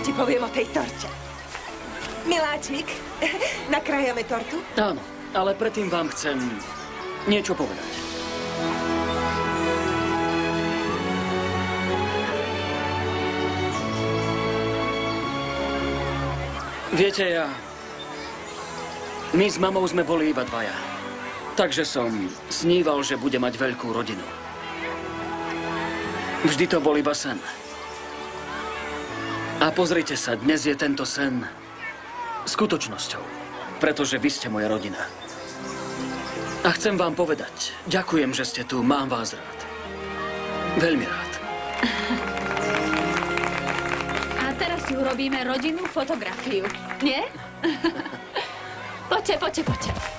ti poviem o tej torte. Miláčik, nakrájame tortu? Áno, ale predtým vám chcem niečo povedať. Viete, my s mamou sme boli iba dvaja. Takže som sníval, že bude mať veľkú rodinu. Vždy to bol iba sen. A pozrite sa, dnes je tento sen skutočnosťou, pretože vy ste moja rodina. A chcem vám povedať, ďakujem, že ste tu, mám vás rád. Veľmi rád. A teraz si urobíme rodinnú fotografiu, nie? Poďte, poďte, poďte.